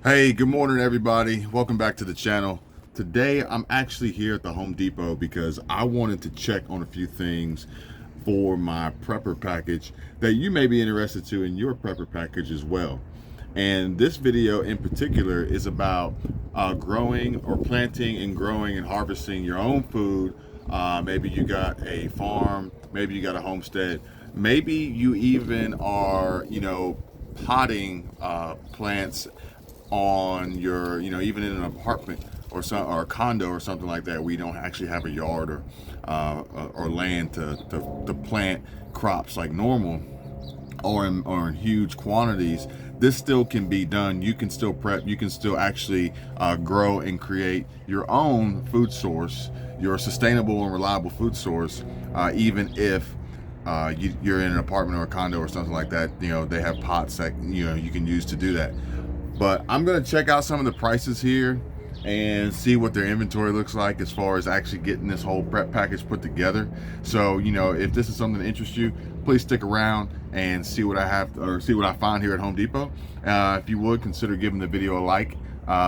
Hey, good morning everybody. Welcome back to the channel. Today I'm actually here at the Home Depot because I wanted to check on a few things for my prepper package that you may be interested to in your prepper package as well. And this video in particular is about growing or planting and growing and harvesting your own food. Maybe you got a farm, maybe you got a homestead, maybe you even are, potting plants on your, even in an apartment or a condo or something like that, where you don't actually have a yard or land to plant crops like normal or in huge quantities. This still can be done. You can still prep. You can still actually grow and create your own food source, your sustainable and reliable food source, even if you're in an apartment or a condo or something like that. They have pots that you can use to do that. But I'm gonna check out some of the prices here and see what their inventory looks like as far as actually getting this whole prep package put together. So, if this is something that interests you, please stick around and see what I have or see what I find here at Home Depot. If you would, consider giving the video a like.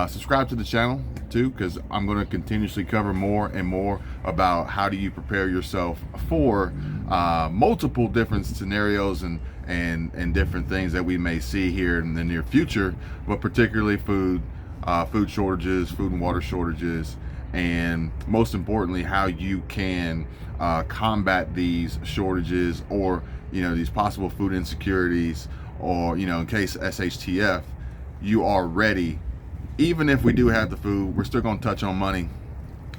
Subscribe to the channel too, because I'm going to continuously cover more and more about how do you prepare yourself for multiple different scenarios and different things that we may see here in the near future, but particularly food shortages, food and water shortages, and most importantly, how you can combat these shortages or these possible food insecurities, or in case SHTF, you are ready. Even if we do have the food, we're still going to touch on money.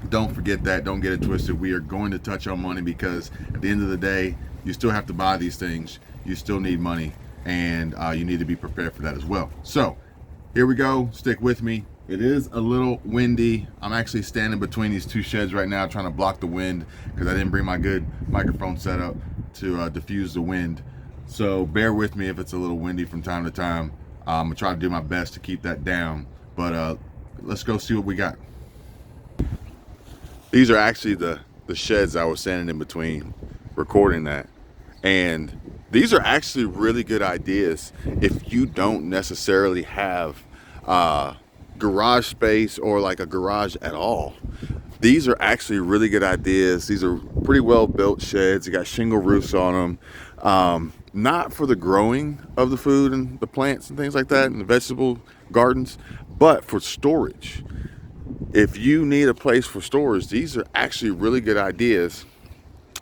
Don't forget that. Don't get it twisted. We are going to touch on money because at the end of the day, you still have to buy these things. You still need money, and you need to be prepared for that as well. So here we go. Stick with me. It is a little windy. I'm actually standing between these two sheds right now trying to block the wind because I didn't bring my good microphone setup to diffuse the wind. So bear with me if it's a little windy from time to time. I'm gonna try to do my best to keep that down. But let's go see what we got. These are actually the sheds I was standing in between recording that. And these are actually really good ideas if you don't necessarily have garage space or like a garage at all. These are actually really good ideas. These are pretty well built sheds. They got shingle roofs on them. Not for the growing of the food and the plants and things like that and the vegetable gardens, but for storage. If you need a place for storage, these are actually really good ideas.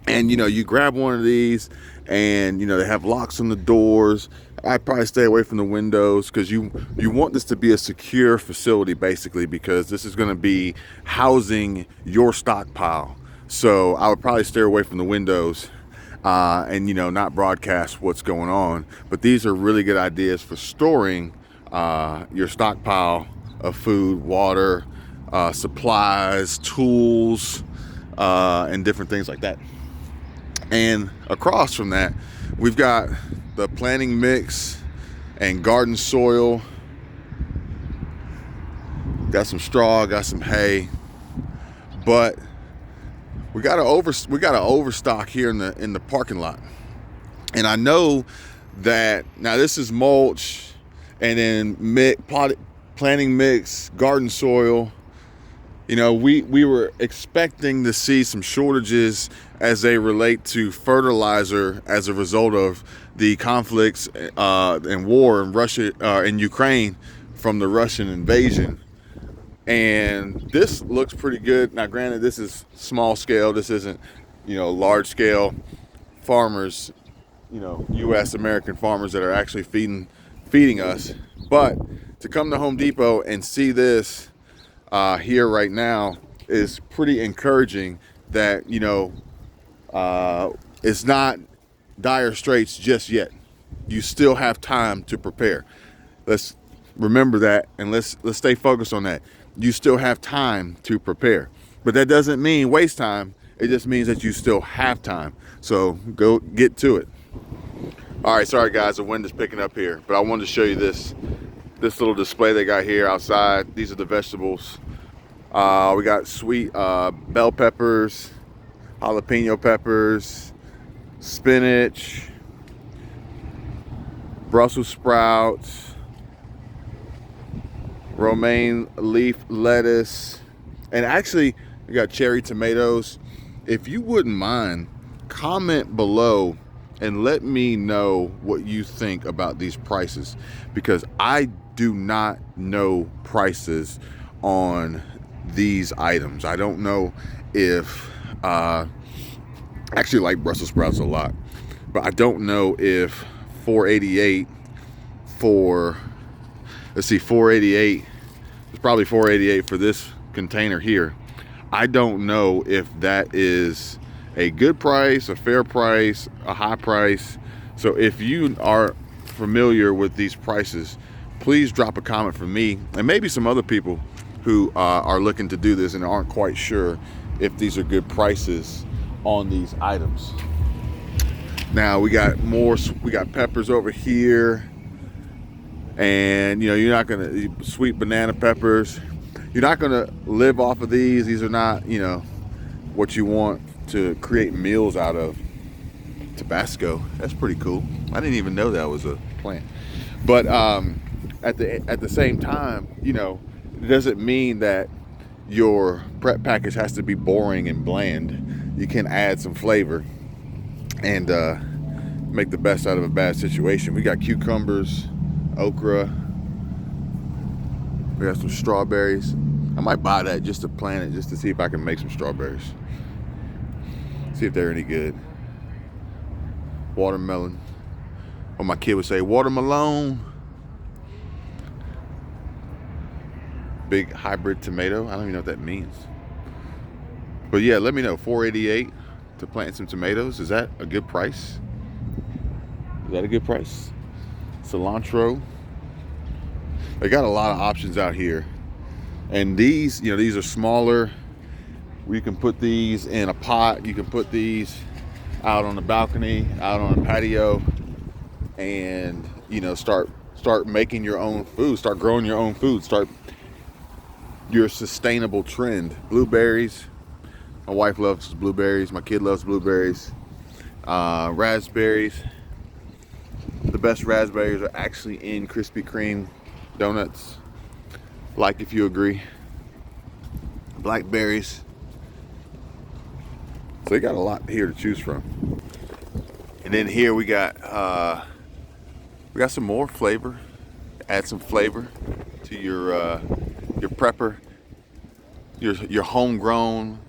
And you grab one of these and they have locks on the doors. I'd probably stay away from the windows because you want this to be a secure facility, basically, because this is going to be housing your stockpile. So I would probably stay away from the windows and not broadcast what's going on. But these are really good ideas for storing your stockpile of food, water, supplies, tools, and different things like that. And across from that, we've got the planting mix and garden soil. Got some straw, got some hay, but we got to overstock here in the parking lot. And I know that now this is mulch and then planting mix, garden soil. We were expecting to see some shortages as they relate to fertilizer as a result of the conflicts and war in Russia and Ukraine from the Russian invasion. And this looks pretty good. Now, granted, this is small scale. This isn't, large scale farmers, U.S. American farmers that are actually feeding us. But to come to Home Depot and see this here right now is pretty encouraging that it's not dire straits just yet. You still have time to prepare. Let's remember that, and let's stay focused on that. You still have time to prepare, but that doesn't mean waste time. It just means that you still have time. So go get to it. All right, sorry guys, the wind is picking up here, but I wanted to show you this little display they got here outside. These are the vegetables. We got sweet bell peppers, jalapeno peppers, spinach, Brussels sprouts, romaine leaf lettuce, and actually we got cherry tomatoes. If you wouldn't mind, comment below and let me know what you think about these prices, because I do not know prices on these items. I don't know if I actually like Brussels sprouts a lot, but I don't know if 488 for, let's see, 488, it's probably 488 for this container here. I don't know if that is a good price, a fair price, a high price. So if you are familiar with these prices, please drop a comment for me and maybe some other people who are looking to do this and aren't quite sure if these are good prices on these items. Now we got peppers over here, and you know, you're not gonna, sweet banana peppers, you're not gonna live off of these. These are not, you know, what you want to create meals out of. Tabasco, that's pretty cool. I didn't even know that was a plant. But at the same time, you know, it doesn't mean that your prep package has to be boring and bland. You can add some flavor and make the best out of a bad situation. We got cucumbers, okra, we got some strawberries. I might buy that just to plant it, just to see if I can make some strawberries. See if they're any good. Watermelon, or my kid would say watermelon. Big hybrid tomato. I don't even know what that means. But yeah, let me know. 488 to plant some tomatoes. Is that a good price? Is that a good price? Cilantro. They got a lot of options out here. And these, you know, these are smaller. You can put these in a pot. You can put these out on the balcony, out on a patio, and, you know, start making your own food, start growing your own food, start your sustainable trend. Blueberries. My wife loves blueberries. My kid loves blueberries. Raspberries. The best raspberries are actually in Krispy Kreme donuts. Like if you agree. Blackberries. So they got a lot here to choose from. And then here we got some more flavor. Add some flavor to your prepper, your homegrown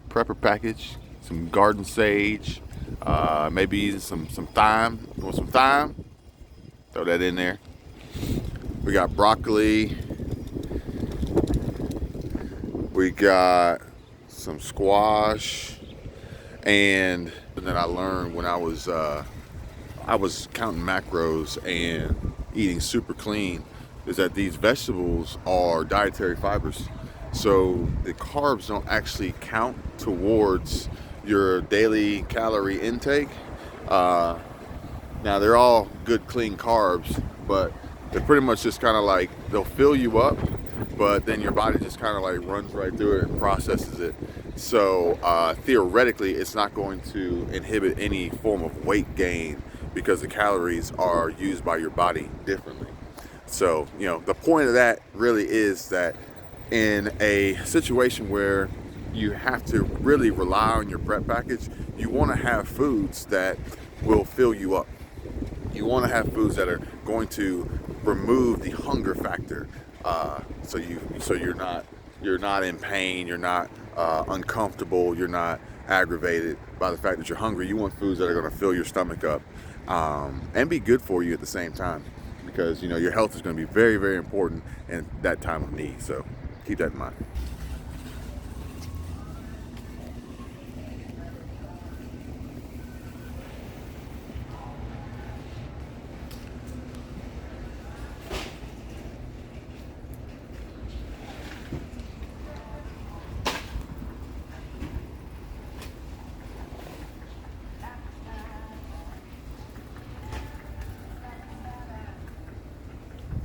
prepper package. Some garden sage, maybe even some thyme. You want some thyme? Throw that in there. We got broccoli. We got some squash. And then I learned when I was counting macros and eating super clean, is that these vegetables are dietary fibers. So the carbs don't actually count towards your daily calorie intake. Now they're all good clean carbs, but they're pretty much just kind of like, they'll fill you up, but then your body just kind of like runs right through it and processes it. So theoretically, it's not going to inhibit any form of weight gain because the calories are used by your body differently. So, you know, the point of that really is that in a situation where you have to really rely on your prep package, you want to have foods that will fill you up. You want to have foods that are going to remove the hunger factor, so you're not in pain, you're not uncomfortable, you're not aggravated by the fact that you're hungry. You want foods that are going to fill your stomach up and be good for you at the same time, because, you know, your health is going to be very, very important in that time of need. So keep that in mind.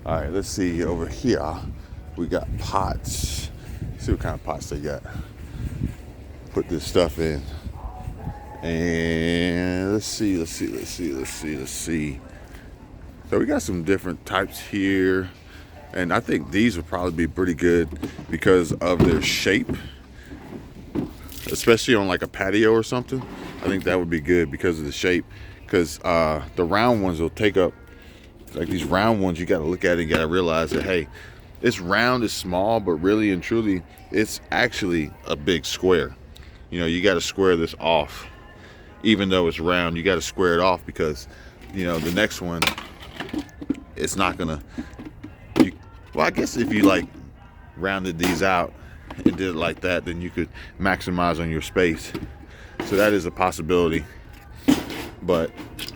All right, let's see over here. We got pots. See what kind of pots they got. Put this stuff in. And let's see. So we got some different types here. And I think these would probably be pretty good because of their shape, especially on like a patio or something. I think that would be good because of the shape. Because the round ones will take up, like these round ones, you got to look at it and got to realize that, hey, this round is small, but really and truly, it's actually a big square. You know, you got to square this off. Even though it's round, you got to square it off because, you know, the next one, it's not gonna. Well, I guess if you like rounded these out and did it like that, then you could maximize on your space. So that is a possibility. But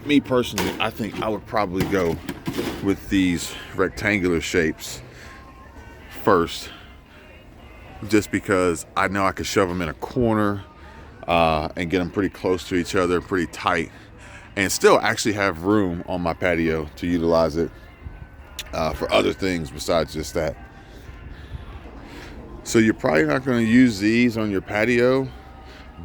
me personally, I think I would probably go with these rectangular shapes first, just because I know I could shove them in a corner and get them pretty close to each other, pretty tight, and still actually have room on my patio to utilize it for other things besides just that. So you're probably not going to use these on your patio,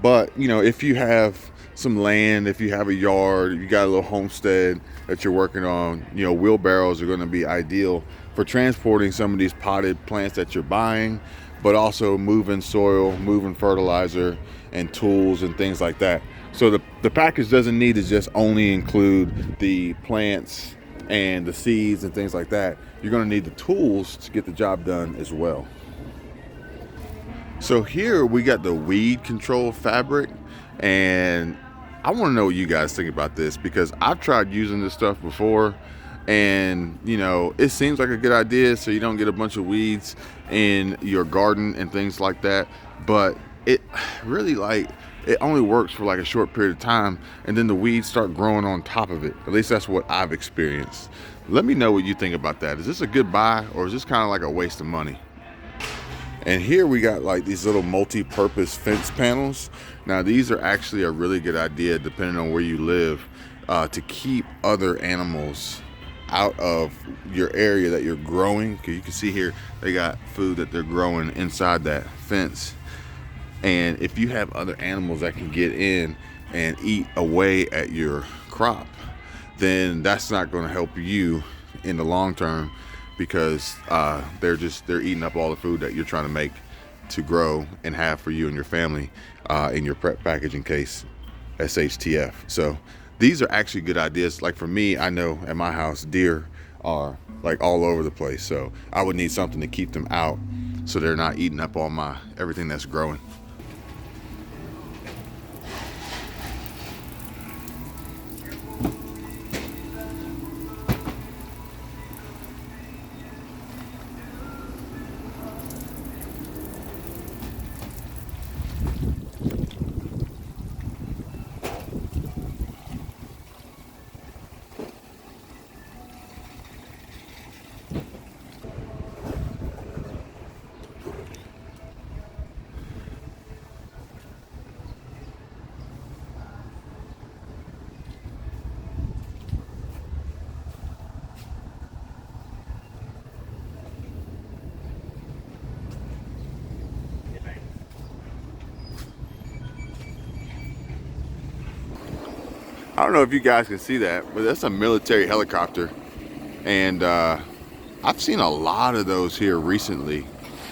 but you know, if you have some land, if you have a yard, you got a little homestead that you're working on, you know, wheelbarrows are going to be ideal for transporting some of these potted plants that you're buying, but also moving soil, moving fertilizer and tools and things like that. So the package doesn't need to just only include the plants and the seeds and things like that. You're going to need the tools to get the job done as well. So here we got the weed control fabric, and I want to know what you guys think about this because I've tried using this stuff before, and you know, it seems like a good idea so you don't get a bunch of weeds in your garden and things like that, but it really, like, it only works for like a short period of time, and then the weeds start growing on top of it. At least that's what I've experienced. Let me know what you think about that. Is this a good buy, or is this kind of like a waste of money? And here we got like these little multi-purpose fence panels. Now these are actually a really good idea depending on where you live, to keep other animals out of your area that you're growing. Because you can see here they got food that they're growing inside that fence. And if you have other animals that can get in and eat away at your crop, then that's not going to help you in the long term, because they're eating up all the food that you're trying to make to grow and have for you and your family in your prep package in case SHTF. So these are actually good ideas. Like for me, I know at my house deer are like all over the place, so I would need something to keep them out so they're not eating up all my everything that's growing. I don't know if you guys can see that, but that's a military helicopter. And I've seen a lot of those here recently.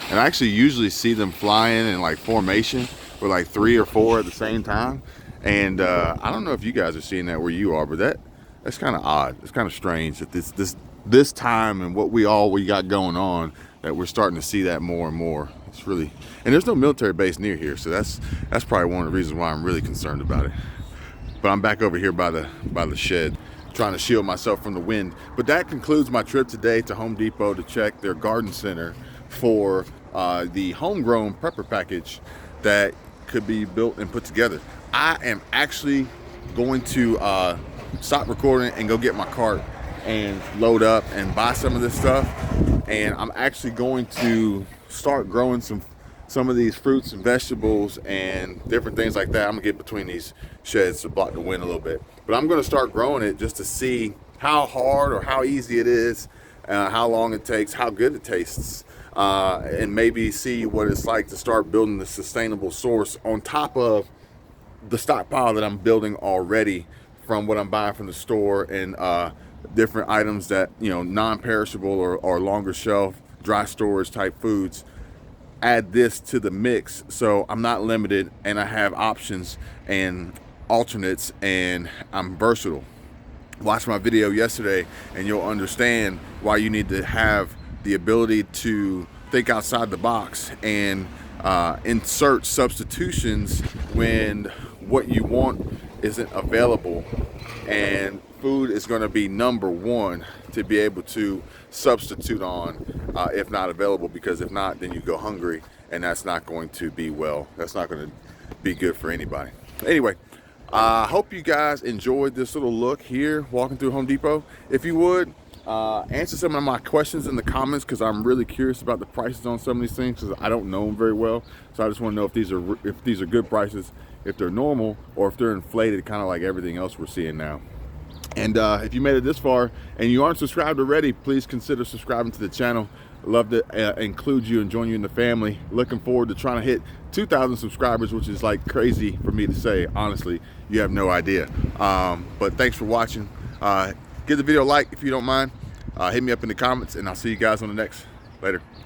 And I actually usually see them flying in like formation with like 3 or 4 at the same time. And I don't know if you guys are seeing that where you are, but that's kind of odd. It's kind of strange that this time and what we got going on, that we're starting to see that more and more. It's really, and there's no military base near here, so that's probably one of the reasons why I'm really concerned about it. But I'm back over here by the shed, trying to shield myself from the wind. But that concludes my trip today to Home Depot to check their garden center for the homegrown prepper package that could be built and put together. I am actually going to stop recording and go get my cart and load up and buy some of this stuff. And I'm actually going to start growing some of these fruits and vegetables and different things like that. I'm gonna get between these sheds to block the wind a little bit, but I'm gonna start growing it just to see how hard or how easy it is, how long it takes, how good it tastes, and maybe see what it's like to start building the sustainable source on top of the stockpile that I'm building already from what I'm buying from the store and different items that, you know, non-perishable or longer shelf, dry storage type foods, add this to the mix. So I'm not limited and I have options and alternates and I'm versatile. Watch my video yesterday and you'll understand why you need to have the ability to think outside the box and insert substitutions when what you want isn't available. And food is going to be number one to be able to substitute on if not available, because if not, then you go hungry and that's not going to be that's not going to be good for anybody. Anyway, I hope you guys enjoyed this little look here walking through Home Depot. If you would, answer some of my questions in the comments, because I'm really curious about the prices on some of these things, because I don't know them very well. So I just want to know if these are good prices, if they're normal, or if they're inflated, kind of like everything else we're seeing now. And if you made it this far and you aren't subscribed already, please consider subscribing to the channel. I'd love to include you and join you in the family. Looking forward to trying to hit 2,000 subscribers, which is like crazy for me to say. Honestly, you have no idea. But thanks for watching. Give the video a like if you don't mind. Hit me up in the comments, and I'll see you guys on the next. Later.